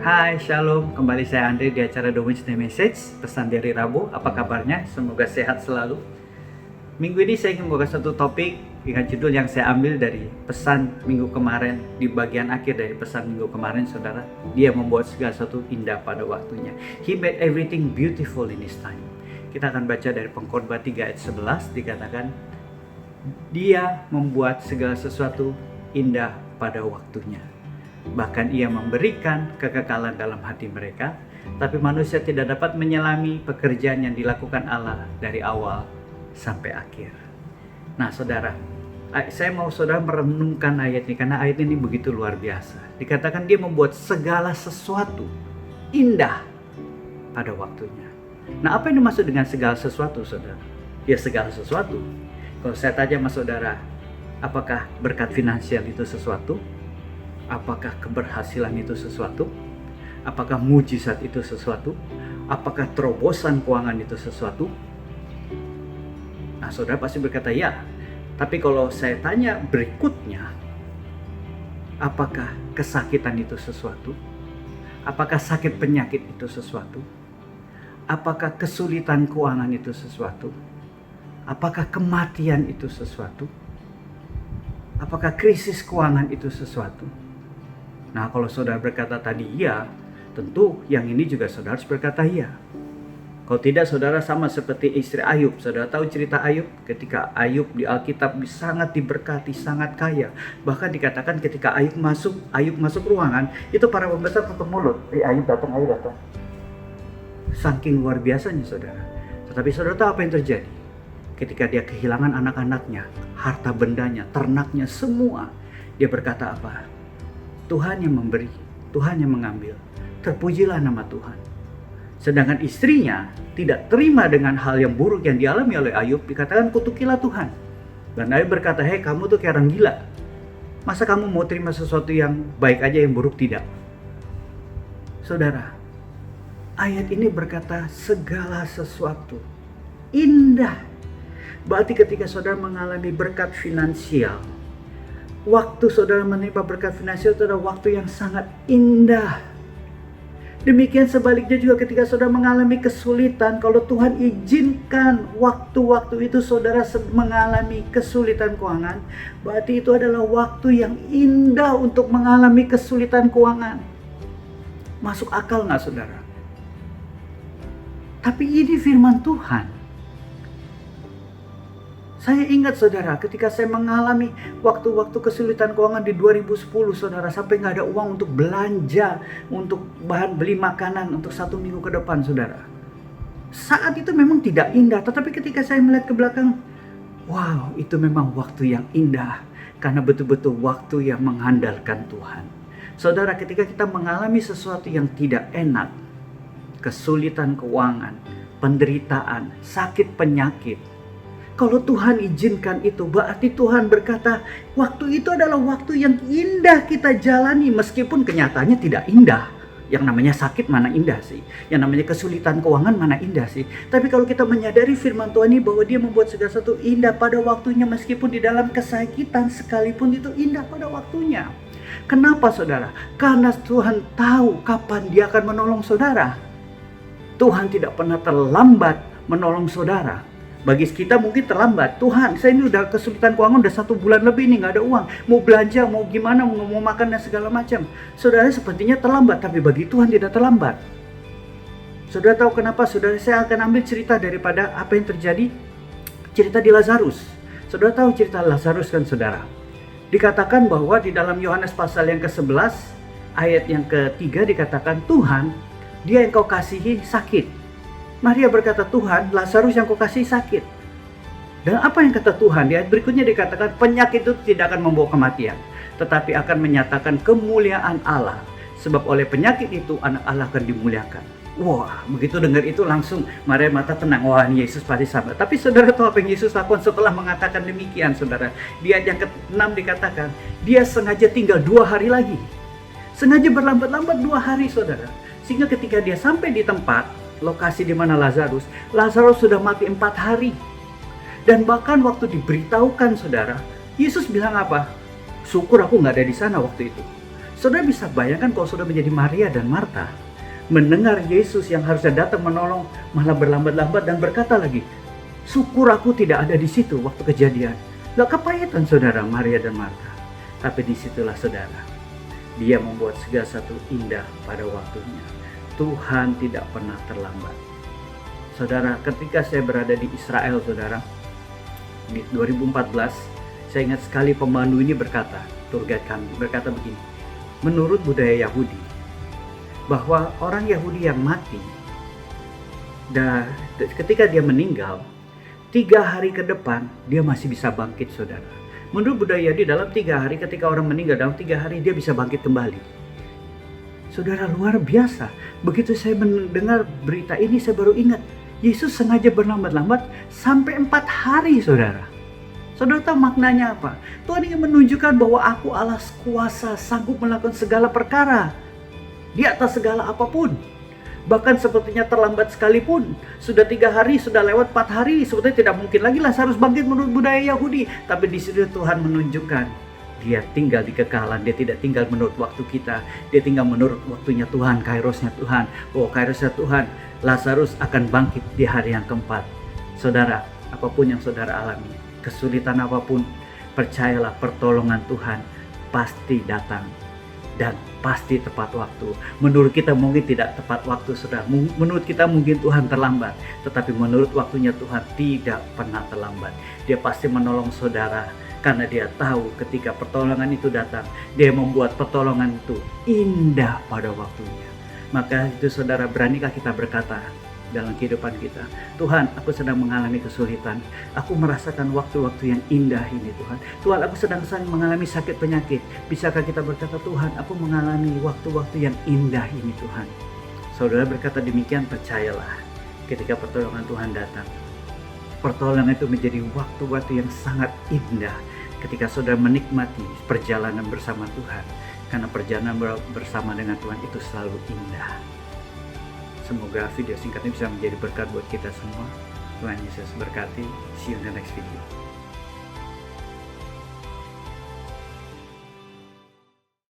Hai, Shalom. Kembali saya Andre di acara The Wednesday Message, pesan dari Rabu. Apa kabarnya? Semoga sehat selalu. Minggu ini saya ingin membawa satu topik dengan judul yang saya ambil dari pesan minggu kemarin. Di bagian akhir dari pesan minggu kemarin, saudara, Dia membuat segala sesuatu indah pada waktunya. He made everything beautiful in His time. Kita akan baca dari Pengkhotbah 3 ayat 11, dikatakan, Dia membuat segala sesuatu indah pada waktunya. Bahkan Ia memberikan kekekalan dalam hati mereka, tapi manusia tidak dapat menyelami pekerjaan yang dilakukan Allah dari awal sampai akhir. Nah, saudara, saya mau saudara merenungkan ayat ini karena ayat ini begitu luar biasa. Dikatakan Dia membuat segala sesuatu indah pada waktunya. Nah, apa yang dimaksud dengan segala sesuatu, saudara? Ya, segala sesuatu. Kalau saya tanya sama saudara, apakah berkat finansial itu sesuatu? Apakah keberhasilan itu sesuatu? Apakah mujizat itu sesuatu? Apakah terobosan keuangan itu sesuatu? Nah, saudara pasti berkata ya. Tapi kalau saya tanya berikutnya, apakah kesakitan itu sesuatu? Apakah sakit penyakit itu sesuatu? Apakah kesulitan keuangan itu sesuatu? Apakah kematian itu sesuatu? Apakah krisis keuangan itu sesuatu? Nah, kalau saudara berkata tadi iya, tentu yang ini juga saudara harus berkata iya. Kalau tidak, saudara sama seperti istri Ayub. Saudara tahu cerita Ayub? Ketika Ayub di Alkitab sangat diberkati, sangat kaya. Bahkan dikatakan ketika Ayub masuk ruangan, itu para pembesar tutup mulut. Ayub datang. Saking luar biasanya, saudara. Tetapi saudara tahu apa yang terjadi? Ketika dia kehilangan anak-anaknya, harta bendanya, ternaknya, semua. Dia berkata apa? Tuhan yang memberi, Tuhan yang mengambil. Terpujilah nama Tuhan. Sedangkan istrinya tidak terima dengan hal yang buruk yang dialami oleh Ayub. Dikatakan kutukilah Tuhan. Dan Ayub berkata, hei kamu tuh kayak orang gila. Masa kamu mau terima sesuatu yang baik aja, yang buruk tidak? Saudara, ayat ini berkata segala sesuatu indah. Berarti ketika saudara mengalami berkat finansial, waktu saudara menerima berkat finansial itu adalah waktu yang sangat indah. Demikian sebaliknya juga ketika saudara mengalami kesulitan, kalau Tuhan izinkan waktu-waktu itu saudara mengalami kesulitan keuangan, berarti itu adalah waktu yang indah untuk mengalami kesulitan keuangan. Masuk akal nggak, saudara? Tapi ini firman Tuhan. Saya ingat, saudara, ketika saya mengalami waktu-waktu kesulitan keuangan di 2010, saudara, sampai nggak ada uang untuk belanja, untuk bahan beli makanan untuk 1 minggu ke depan, saudara. Saat itu memang tidak indah, tetapi ketika saya melihat ke belakang, wow, itu memang waktu yang indah, karena betul-betul waktu yang mengandalkan Tuhan. Saudara, ketika kita mengalami sesuatu yang tidak enak, kesulitan keuangan, penderitaan, sakit penyakit, kalau Tuhan izinkan itu, berarti Tuhan berkata, waktu itu adalah waktu yang indah kita jalani, meskipun kenyataannya tidak indah. Yang namanya sakit mana indah sih? Yang namanya kesulitan keuangan mana indah sih? Tapi kalau kita menyadari firman Tuhan ini bahwa Dia membuat segala sesuatu indah pada waktunya, meskipun di dalam kesakitan sekalipun itu indah pada waktunya. Kenapa, saudara? Karena Tuhan tahu kapan Dia akan menolong saudara. Tuhan tidak pernah terlambat menolong saudara. Bagi kita mungkin terlambat. Tuhan, saya ini udah kesulitan keuangan udah 1 bulan lebih nih, nggak ada uang. Mau belanja, mau gimana, mau makan dan segala macam. Saudara sepertinya terlambat, tapi bagi Tuhan tidak terlambat. Saudara tahu kenapa? Saudara, saya akan ambil cerita daripada apa yang terjadi. Cerita di Lazarus. Saudara tahu cerita Lazarus kan, saudara? Dikatakan bahwa di dalam Yohanes pasal yang ke-11, ayat yang ke-3 dikatakan, Tuhan, Dia yang kau kasihi sakit. Maria berkata, Tuhan, Lazarus yang kau kasih sakit. Dan apa yang kata Tuhan? Di ayat berikutnya dikatakan, penyakit itu tidak akan membawa kematian, tetapi akan menyatakan kemuliaan Allah. Sebab oleh penyakit itu anak Allah akan dimuliakan. Wah, begitu dengar itu langsung Maria mata tenang. Wah, ini Yesus pasti sabar. Tapi saudara tahu apa yang Yesus lakukan setelah mengatakan demikian, saudara? Di ayat yang ke-6 dikatakan, Dia sengaja tinggal 2 hari lagi. Sengaja berlambat-lambat 2 hari, saudara. Sehingga ketika Dia sampai di tempat lokasi di mana Lazarus sudah mati 4 hari. Dan bahkan waktu diberitahukan, saudara, Yesus bilang apa? Syukur aku nggak ada di sana waktu itu. Saudara bisa bayangkan kalau saudara menjadi Maria dan Marta, mendengar Yesus yang harusnya datang menolong malah berlambat-lambat dan berkata lagi, syukur aku tidak ada di situ waktu kejadian. Gak kepahitan saudara Maria dan Marta. Tapi disitulah saudara, dia membuat segala satu indah pada waktunya. Tuhan tidak pernah terlambat. Saudara, ketika saya berada di Israel saudara, di 2014, saya ingat sekali pemandu ini berkata, tour guide kami berkata begini, menurut budaya Yahudi, bahwa orang Yahudi yang mati, dan ketika dia meninggal, 3 hari ke depan dia masih bisa bangkit saudara. Menurut budaya Yahudi, dalam 3 hari ketika orang meninggal, dalam 3 hari dia bisa bangkit kembali. Saudara, luar biasa. Begitu saya mendengar berita ini, saya baru ingat, Yesus sengaja berlambat-lambat sampai 4 hari saudara. Saudara tahu maknanya apa? Tuhan ingin menunjukkan bahwa aku Allah kuasa, sanggup melakukan segala perkara di atas segala apapun. Bahkan sepertinya terlambat sekalipun, sudah 3 hari, sudah lewat 4 hari, sebetulnya tidak mungkin lagi Lazarus bangkit menurut budaya Yahudi. Tapi di situ Tuhan menunjukkan dia tinggal di kekalan, dia tidak tinggal menurut waktu kita, dia tinggal menurut waktunya Tuhan, kairosnya Tuhan. Oh, kairosnya Tuhan, Lazarus akan bangkit di hari yang keempat. Saudara, apapun yang saudara alami, kesulitan apapun, percayalah pertolongan Tuhan pasti datang dan pasti tepat waktu. Menurut kita mungkin tidak tepat waktu saudara, menurut kita mungkin Tuhan terlambat, tetapi menurut waktunya Tuhan tidak pernah terlambat. Dia pasti menolong saudara, karena dia tahu ketika pertolongan itu datang, dia membuat pertolongan itu indah pada waktunya. Maka itu saudara, beranikah kita berkata dalam kehidupan kita, Tuhan, aku sedang mengalami kesulitan, aku merasakan waktu-waktu yang indah ini Tuhan. Tuhan, aku sedang mengalami sakit penyakit. Bisakah kita berkata, Tuhan, aku mengalami waktu-waktu yang indah ini Tuhan. Saudara berkata demikian, percayalah, ketika pertolongan Tuhan datang, pertolongan itu menjadi waktu-waktu yang sangat indah ketika saudara menikmati perjalanan bersama Tuhan. Karena perjalanan bersama dengan Tuhan itu selalu indah. Semoga video singkat ini bisa menjadi berkat buat kita semua. Tuhan Yesus berkati. See you in the next video.